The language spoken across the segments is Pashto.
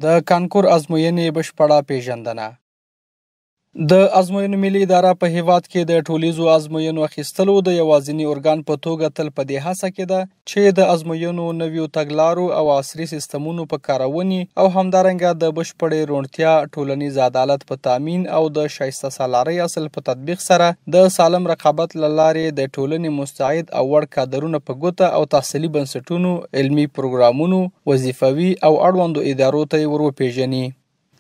د کانکور ازموینې بشپړه پیژندنه. د ازموینو ملي اداره په هیواد کې د ټولیزو ازموینو اخیستلو د یوازیني ارګان په توګه تل په دې هڅه کې ده چې د ازموینو نویو تګلارو او عصري سیستمونو په کارونې او همدارنګه د بشپړې روڼتیا، ټولنیز عدالت په تامین او د شایسته سالارۍ اصل په تطبیق سره د سالم رقابت له لارې د ټولنې مستعد او وړ کادرونه په ګوته او تحصیلي بنسټونو، علمي پروګرامونو، وظیفوي او اړوندو ادارو ته وروپېژني.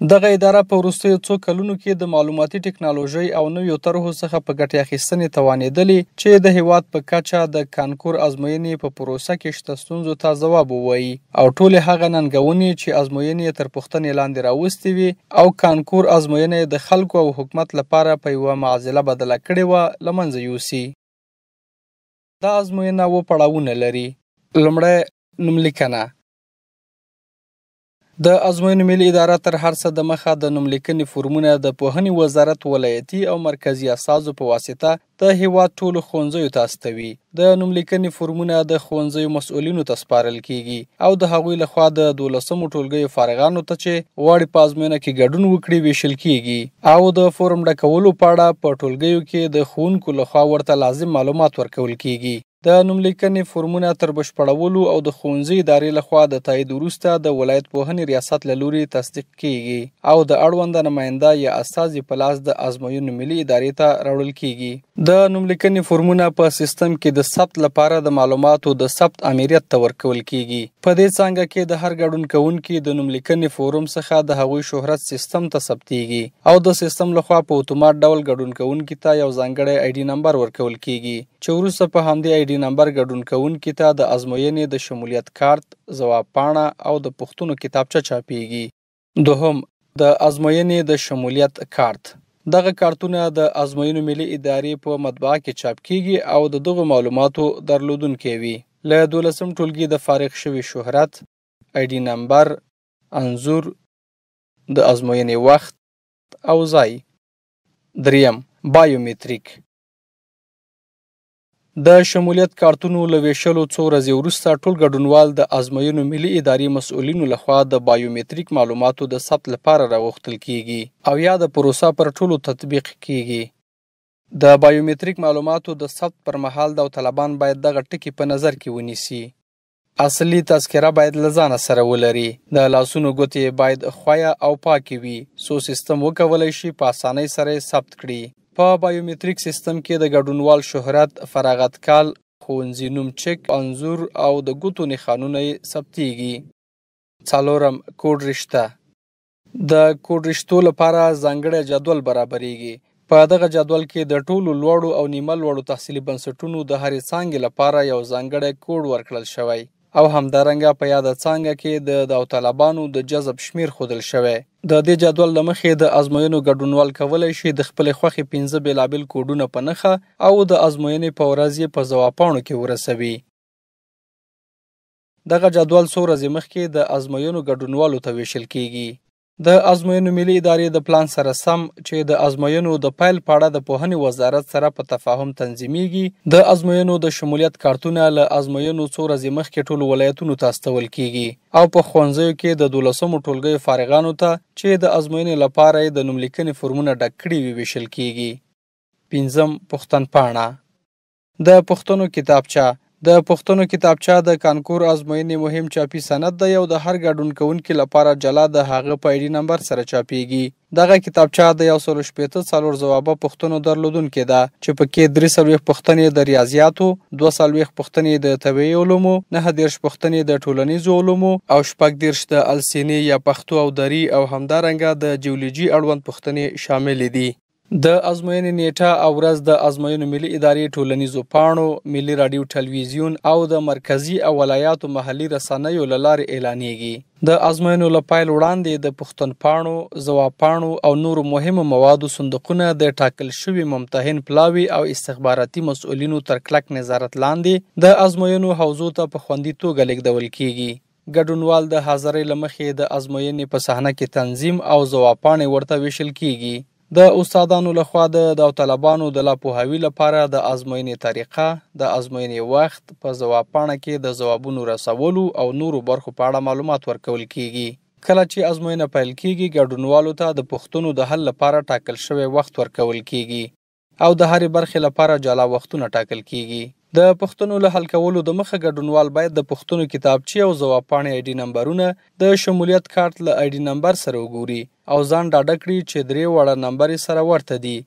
دغه اداره په وروستیو څو کلونو کې د معلوماتي ټکنالوژۍ او نویو طرحو څخه په ګټې اخیستنې توانېدلې چې د هیواد په کچه د کانکور ازموینې په پروسه کې شته ستونزو ته ځواب ووایي او ټولې هغه ننګونې چې ازموینې تر پوښتنې لاندې راوستې وي او کانکور ازموینې د خلکو او حکومت لپاره په یوه معضله بدله کړې وه له منځه یوسي. دا ازموینه اووه پړاوونه لري. لومړی، نوملیکنه. د ازموینو ملي اداره تر هر څه د مخه د نوملیکنې فورمونه د پوهنې وزارت ولایتي او مرکزي اساسو په واسطه د هیواد ټولو ښوونځیو ته استوي. د نوملیکنې فورمونه د ښوونځیو مسؤلینو ته سپارل کیږي او د هغوی لخوا د 12مو ټولګیو فارغانو ته چې غواړي په ازموینه کې ګډون وکړي ویشل کیږي او د فورم ډکولو په اړه په ټولګیو کې د ښوونکو لخوا ورته لازم معلومات ورکول کیږي. د نوملیکنې فورمونه تر بشپړولو او د ښوونځي ادارې لخوا د تایید وروسته د ولایت پوهنې ریاست له لوري تصدیق کیږي او د اړونده نماینده یا استازي په لاس د ازموینو ملي ادارې ته راوړل کیږي. د نوملیکنې فورمونه په سیستم کې د ثبت لپاره د معلوماتو د ثبت امریت ته ورکول کیږي. په دې څانګه کې د هر ګډون کوونکي د نوملیکنې فورم څخه د هغوی شهرت سیستم ته ثبتیږي او د سیستم لخوا په اتومات ډول ګډون کوونکي ته یو ځانګړی آی ډي نمبر ورکول کیږي چې وروسته په همدې آی ډي نمبر ګډون کوونکي ته د ازموینې د شمولیت کارت، ځواب پاڼه او د پوښتنو کتابچه چاپیږي. دوهم، د ازموینې د شمولیت کارت. دغه کارتونه د ازموینو ملي ادارې په مطبعه کې چاپ کیږي او د دغو معلوماتو درلودونکي وي. له 12م ټولګي د فارغ شوي شهرت، آی ډي نمبر، انځور، د ازموینې وخت او ځای. دریم، بایومتریک. د شمولیت کارتونو له ویشلو څو ورځې وروسته ټول ګډونوال د ازموینو ملي ادارې مسؤلینو لخوا د بایومتریک معلوماتو د ثبت لپاره راغوښتل کیږي او یا د پروسه پر ټولو تطبیق کیږي. د بایومتریک معلوماتو د ثبت پر مهال داوطلبان باید دغه ټکي په نظر کې ونیسي. اصلي تذکره باید له ځانه سره ولري. د لاسونو ګوتې باید ښویه او پاکې وي څو سیستم وکولی شي په اسانۍ سره یې ثبت کړي. په بایومتریک سیستم کې د ګډونوال شهرت، فراغت کال، ښوونځي نوم چک، انځور او د ګوتو نښانونه یې ثبتیږي. څلورم، کوډ رشته. د کوډ رشتو لپاره ځانګړی جدول برابریږي. په دغه جدول کې د ټولو لوړو او نیمه لوړو تحصیلي بنسټونو د هرې څانګې لپاره یو ځانګړی کوډ ورکړل شوی او همدارنګه په یاده څانګه کې د داوطلبانو د جذب شمیر ښودل شوی. د دې جدول له مخې د ازموینو ګډونوال کولی شي د خپلې خوښې 15 بېلابېل کوډونه په نښه او د ازموینې په ورځ یې په ځواب پاڼو کې ورسوي. دغه جدول څو ورځې مخکې د ازموینو ګډونوالو ته ویشل کیږي. د ازموینو ملي ادارې د پلان سره سم چې د ازموینو د پیل په اړه د پوهنې وزارت سره په تفاهم تنظیمیږي. د ازموینو د شمولیت کارتونه له ازموینو څو ورځې مخکې ټولو ولایتونو ته استول کیږي او په ښوونځیو کې د 12مو ټولګیو فارغانو ته چې د ازموینې لپاره یې د نوملیکنې فورمونه ډک کړي وي ویشل کیږي. پنځم، پوښتنپاڼه. د پوښتنو کتابچه. د پوښتنو کتابچه د کانکور ازموینې مهم چاپي سند دی او د هر ګډون کوونکي لپاره جلا د هغه په آی ډي نمبر سره چاپیږي. دغه کتابچه د 164 څلور ځوابه پوښتنو درلودونکې ده چې پکې 43 پوښتنې د ریاضیاتو، 42 پوښتنې د طبیعي علومو، 39 پوښتنې د ټولنیزو علومو او 14 د السینې یا پښتو او دري او همدارنګه د جیولوژي اړوند پوښتنې شاملې دي. د ازموینې نیټه او ورځ د ازموینو ملي ادارې ټولنیزو پاڼو، ملي راډیو ټلویزیون او د مرکزي او ولایاتو محلي رسنیو له لارې اعلانیږي. د ازموینو له پیل وړاندې د پوښتنپاڼو، ځواب پاڼو او نورو مهمو موادو صندوقونه د ټاکل شوي ممتحن پلاوي او استخباراتي مسؤلینو تر کلک نظارت لاندې د ازموینو حوزو ته په خوندي توګه لیږدول کیږي. ګډونوال د حاضرۍ له مخې د ازموینې په صحنه کې تنظیم او ځواب پاڼې ورته ویشل کیږي. د استادانو لخوا د داوطلبانو د لا پوهاوي لپاره د ازموینې طریقه، د ازموینې وخت، په ځواب پاڼه کې د ځوابونو رسولو او نورو برخو په اړه معلومات ورکول کیږي. کله چې ازموینه پیل کیږي ګډونوالو ته د پوښتنو د حل لپاره ټاکل شوی وخت ورکول کیږي او د هرې برخې لپاره جلا وختونه ټاکل کیږي. د پوښتنو له حل کولو د مخه ګډونوال باید د پوښتنو کتابچې او ځواب پاڼې آی ډي نمبرونه د شمولیت کارت له آی ډي نمبر سره وګوري او ځان ډاډه کړي چې 3 وړه نمبر سره ورته دي.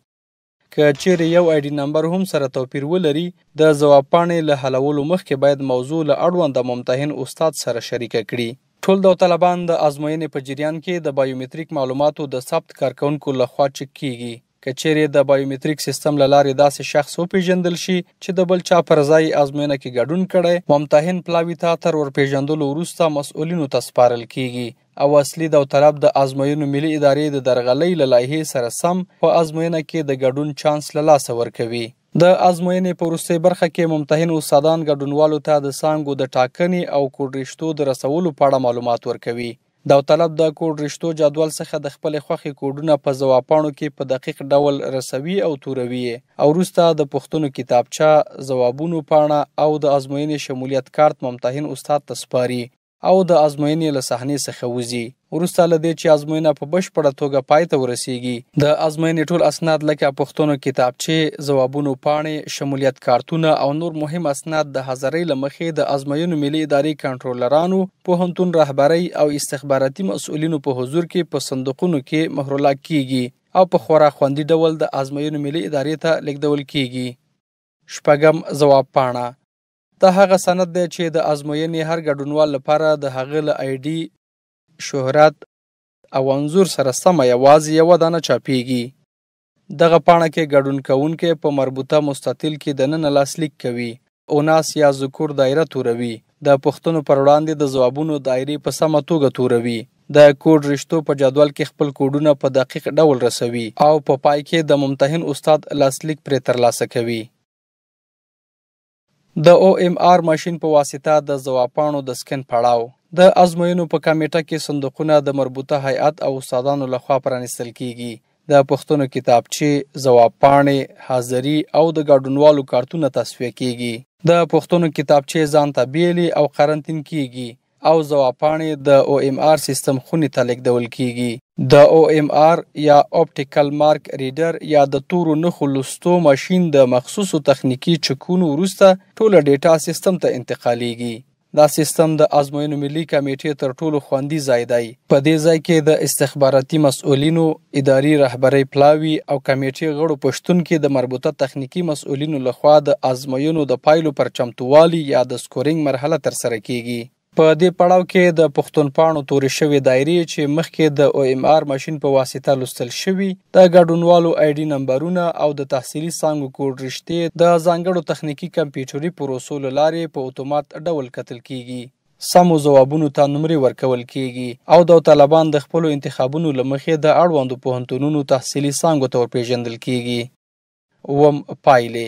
که چیرې یو آی ډي نمبر هم سره توپیر ولري، د ځواب پاڼې له حلولو مخکې باید موضوع له اړونده ممتحن استاد سره شریکه کړي. ټول داوطلبان د ازموینې په جریان کې د بایومتریک معلوماتو د ثبت کارکونکو لخوا چک کیږي. که چیرې د بایومتریک سیستم له لارې داسې شخص وپیژندل شي چې د بل چا پر ځای ازموینه کې ګډون کړی، ممتحن پلاوي ته تر ورپیژندلو وروسته مسؤلینو ته سپارل کیږي او اصلي داوطلب د ازموینو ملي ادارې د درغلۍ له لایحې سره سم په ازموینه کې د ګډون چانس له لاسه ورکوي. د ازموینې په وروستۍ برخه کې ممتحن استادان ګډونوالو ته د څانګو د ټاکنې او کوډ رشتو د رسولو په اړه معلومات ورکوي. داوطلب د کوډ رشتو جدول څخه د خپلې خوښې کوډونه په ځواب پاڼو کې په دقیق ډول رسوي او توروي او وروسته د پوښتنو کتابچه، ځوابونو پاڼه او د ازموینې شمولیت کارت ممتحن استاد ته سپاري او د ازموینې له صحنې څخه وځي. وروسته له دې چې ازموینه په بشپړه توګه پای ته ورسیږي، د ازموینې ټول اسناد لکه پوښتنو کتابچې، ځوابونو پاڼې، شمولیت کارتونه او نور مهم اسناد د حاضرۍ له مخې د ازموینو ملي ادارې کنټرولرانو، پوهنتون رهبرۍ او استخباراتي مسؤلینو په حضور کې په صندوقونو کې مهرلاک کیږي او په خورا خوندي ډول د ازموینو ملي ادارې ته لیږدول کیږي. 6. ځواب پاڼه دا هغه سند دی چې د ازموینې هر ګډونوال لپاره د هغه له آی ډي، شهرت او انځور سره سمه یوازې یوه دانه چاپیږي. دغه پاڼه کې ګډون کوونکی په مربوطه مستطیل کې دننه لاسلیک کوي، اوناس یا ذکور دایره توروي، د پوښتنو پر وړاندې د ځوابونو دایرې په سمه توګه توروي، د کوډ رشتو په جدول کې خپل کوډونه په دقیق ډول رسوي او په پای کې د ممتحن استاد لاسلیک پرې ترلاسه کوي. د OMR ماشین په واسطه د ځواب پاڼو د سکن پړاو د ازموینو په کمیټه کې صندوقونه د مربوطه هیئت او استادانو لخوا پرانیستل کیږي. د پوښتنو کتابچې، ځواب پاڼې، حاضري او د ګډونوالو کارتونه تصفیه کیږي. د پوښتنو کتابچې ځان ته بیلې او قرنطین کیږي او ځواب پاڼې د OMR سیستم خونې ته لیږدول کیږي. د OMR یا اپټیکل مارک ریډر یا د تورو نښو لوستو ماشین د مخصوصو تخنیکي چکونو وروسته ټوله ډیټا سیستم ته انتقالیږي. دا سیستم د ازموینو ملي کمیټې تر ټولو خوندي ځای دی. په دې ځای کې د استخباراتي مسؤلینو، اداري رهبرۍ پلاوي او کمیټې غړو په شتون کې د مربوطه تخنیکي مسؤلینو لخوا د ازموینو د پایلو پر چمتووالي یا د سکورینګ مرحله ترسره کیږي. په دې پړاو کې د پښتونپاڼو تورې شوې دایرې چې مخکې د OMR ماشین په واسطه لوستل شوي، د ګډونوالو آی ډي نمبرونه او د تحصیلي څانګو کوډ رشتې د ځانګړو تخنیکي کمپیوټري پروسو له لارې په اتومات ډول کتل کیږي. سمو ځوابونو ته نمرې ورکول کیږي او داوطلبان د خپلو انتخابونو له مخې د اړوندو پوهنتونونو تحصیلي څانګو ته ورپېژندل کیږي. 9. پایلې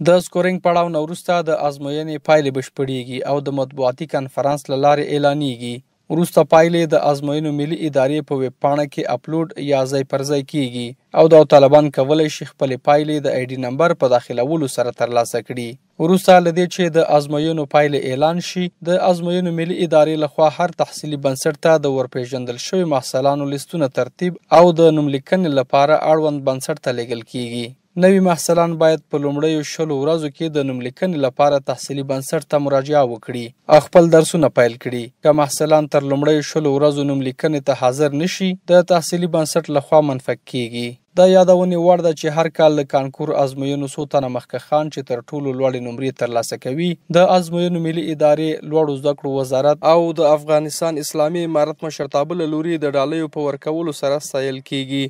د سکورینګ پړاو نه وروسته د ازموینې پایلې بشپړېږي او د مطبوعاتي کنفرانس له لارې اعلانېږي. وروسته پایلې د ازموینو ملي ادارې په ویب پاڼه کې اپلوډ یا ځای پر ځای کیږي او داوطلبان کولی شي خپلې پایلې د آی ډي نمبر په داخلولو سره ترلاسه کړي. وروسته له دې چې د ازموینو پایلې اعلان شي، د ازموینو ملي ادارې لخوا هر تحصیلي بنسټ ته د ورپېژندل شوي محصلانو لیستونه ترتیب او د نوملیکنې لپاره اړوند بنسټ ته لیږل کیږي. نوي محصلان باید په لومړیو 10 ورځو کې د نوملیکنې لپاره تحصیلي بنسټ ته مراجعه وکړي او خپل درسونه پیل کړي. که محصلان تر لومړیو 10 ورځو نوملیکنې ته حاضر نشي، د تحصیلي بنسټ لخوا منفک کیږي. دا یادونې وړ ده چې هر کال د کانکور ازموینو څو تنه مخکښان چې تر ټولو لوړې نمرې ترلاسه کوي، د ازموینو ملي ادارې، لوړو زده کړو وزارت او د افغانستان اسلامي امارت مشرتابه له لوري د ډالیو په ورکولو سره ستایل کیږي.